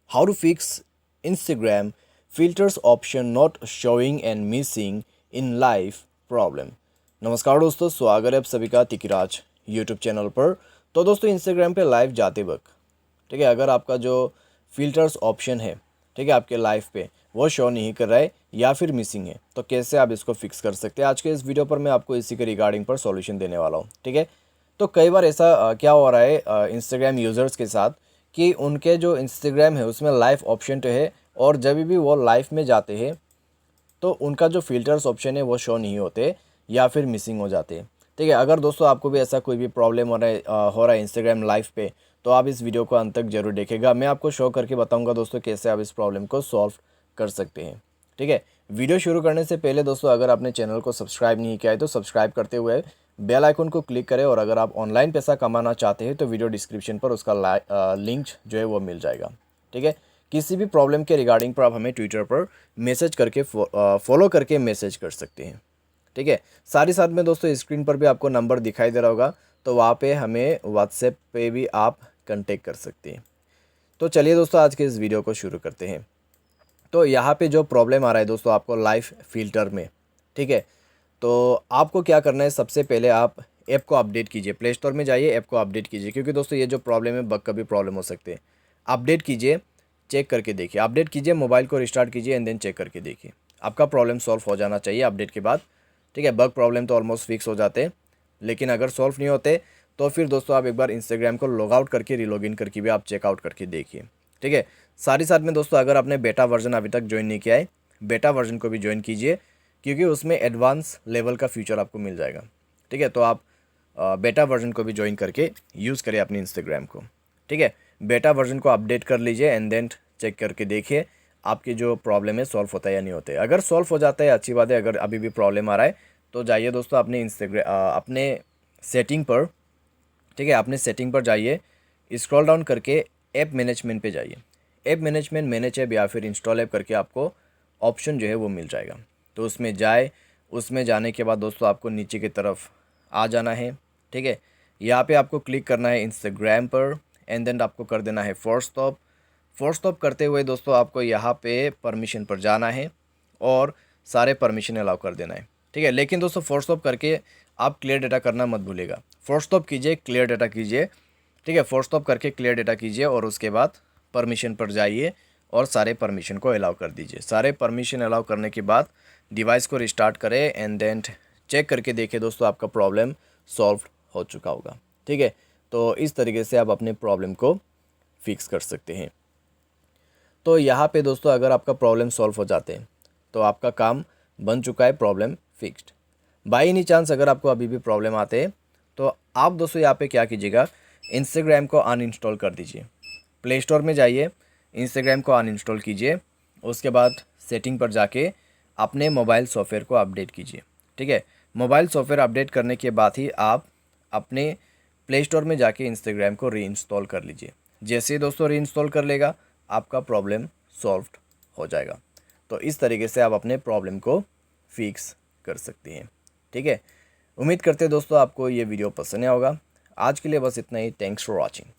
How to fix Instagram filters option not showing and missing in live problem. नमस्कार दोस्तों, स्वागत है आप सभी का तिकिराज यूट्यूब चैनल पर। तो दोस्तों, इंस्टाग्राम पे लाइव जाते वक्त, ठीक है, अगर आपका जो फिल्टर्स ऑप्शन है, ठीक है, आपके लाइव पे वो शो नहीं कर रहा है या फिर मिसिंग है, तो कैसे आप इसको फिक्स कर सकते हैं। आज के इस वीडियो पर मैं आपको इसी के रिगार्डिंग पर सॉल्यूशन देने वाला हूँ, ठीक है। तो कई बार ऐसा क्या हो रहा है इंस्टाग्राम यूज़र्स के साथ कि उनके जो इंस्टाग्राम है उसमें लाइव ऑप्शन तो है, और जब भी वो लाइव में जाते हैं तो उनका जो फ़िल्टर्स ऑप्शन है वो शो नहीं होते या फिर मिसिंग हो जाते हैं, ठीक है। अगर दोस्तों आपको भी ऐसा कोई भी प्रॉब्लम हो रहा है इंस्टाग्राम लाइव पे, तो आप इस वीडियो को अंत तक जरूर देखेगा। मैं आपको शो करके बताऊंगा दोस्तों कैसे आप इस प्रॉब्लम को सॉल्व कर सकते हैं, ठीक है। वीडियो शुरू करने से पहले दोस्तों, अगर आपने चैनल को सब्सक्राइब नहीं किया है तो सब्सक्राइब करते हुए बेल आइकन को क्लिक करें, और अगर आप ऑनलाइन पैसा कमाना चाहते हैं तो वीडियो डिस्क्रिप्शन पर उसका लिंक जो है वो मिल जाएगा, ठीक है। किसी भी प्रॉब्लम के रिगार्डिंग पर आप हमें ट्विटर पर मैसेज करके फॉलो करके मैसेज कर सकते हैं, ठीक है। साथ ही साथ में दोस्तों स्क्रीन पर भी आपको नंबर दिखाई दे रहा होगा, तो वहाँ पे हमें व्हाट्सएप पे भी आप कांटेक्ट कर सकते हैं। तो चलिए दोस्तों, आज के इस वीडियो को शुरू करते हैं। तो यहाँ पे जो प्रॉब्लम आ रहा है दोस्तों आपको लाइव फिल्टर में, ठीक है, तो आपको क्या करना है, सबसे पहले आप ऐप को अपडेट कीजिए। प्ले स्टोर में जाइए, ऐप को अपडेट कीजिए, क्योंकि दोस्तों ये जो प्रॉब्लम है बग का भी प्रॉब्लम हो सकते हैं। अपडेट कीजिए, चेक करके देखिए, अपडेट कीजिए, मोबाइल को रिस्टार्ट कीजिए एंड देन चेक करके देखिए। आपका प्रॉब्लम सॉल्व हो जाना चाहिए अपडेट के बाद, ठीक है। बग प्रॉब्लम तो ऑलमोस्ट फिक्स हो जाते हैं, लेकिन अगर सॉल्व नहीं होते तो फिर दोस्तों आप एक बार इंस्टाग्राम को लॉग आउट करके रीलॉग इन करके भी आप चेकआउट करके देखिए, ठीक है। साथ ही साथ में दोस्तों, अगर आपने बेटा वर्जन अभी तक ज्वाइन नहीं किया है, बेटा वर्जन को भी ज्वाइन कीजिए, क्योंकि उसमें एडवांस लेवल का फीचर आपको मिल जाएगा, ठीक है। तो आप बेटा वर्जन को भी ज्वाइन करके यूज़ करें अपने इंस्टाग्राम को, ठीक है। बेटा वर्जन को अपडेट कर लीजिए एंड देन चेक करके देखिए आपकी जो प्रॉब्लम है सॉल्व होता है या नहीं होता है। अगर सॉल्व हो जाता है अच्छी बात है, अगर अभी भी प्रॉब्लम आ रहा है तो जाइए दोस्तों अपने अपने सेटिंग पर, ठीक है, अपने सेटिंग पर जाइए, स्क्रॉल डाउन करके ऐप मैनेजमेंट पे जाइए। ऐप मैनेजमेंट, मैनेज ऐप या फिर इंस्टॉल ऐप करके आपको ऑप्शन जो है वो मिल जाएगा। तो उसमें जाए, उसमें जाने के बाद दोस्तों आपको नीचे की तरफ आ जाना है, ठीक है। यहाँ पे आपको क्लिक करना है इंस्टाग्राम पर एंड देन आपको कर देना है फोर्स स्टॉप। फोर्स स्टॉप करते हुए दोस्तों आपको यहाँ पे परमिशन पर जाना है और सारे परमिशन अलाउ कर देना है, ठीक है। लेकिन दोस्तों फोर्स स्टॉप करके आप क्लियर डेटा करना मत भूलिएगा। फोर्स स्टॉप कीजिए, क्लियर डेटा कीजिए, ठीक है। फोर्स स्टॉप करके क्लियर डेटा कीजिए और उसके बाद परमिशन पर जाइए और सारे परमिशन को अलाउ कर दीजिए। सारे परमिशन अलाउ करने के बाद डिवाइस को रिस्टार्ट करें एंड देन चेक करके देखिए दोस्तों आपका प्रॉब्लम सॉल्व हो चुका होगा, ठीक है। तो इस तरीके से आप अपने प्रॉब्लम को फिक्स कर सकते हैं। तो यहाँ पे दोस्तों अगर आपका प्रॉब्लम सॉल्व हो जाते हैं तो आपका काम बन चुका है, problem fixed. By any chance अगर आपको अभी भी प्रॉब्लम आते हैं तो आप दोस्तों यहाँ पे क्या कीजिएगा, इंस्टाग्राम को अनइंस्टॉल कर दीजिए। प्ले स्टोर में जाइए, इंस्टाग्राम को अनइंस्टॉल कीजिए, उसके बाद सेटिंग पर जाके अपने मोबाइल सॉफ्टवेयर को अपडेट कीजिए, ठीक है। मोबाइल सॉफ्टवेयर अपडेट करने के बाद ही आप अपने प्ले स्टोर में जाके इंस्टाग्राम को रीइंस्टॉल कर लीजिए। जैसे ही दोस्तों रीइंस्टॉल कर लेगा आपका प्रॉब्लम सॉल्व हो जाएगा। तो इस तरीके से आप अपने प्रॉब्लम को फिक्स कर सकते हैं, ठीक है। उम्मीद करते हैं दोस्तों आपको ये वीडियो पसंद आया होगा। आज के लिए बस इतना ही। Thanks for watching.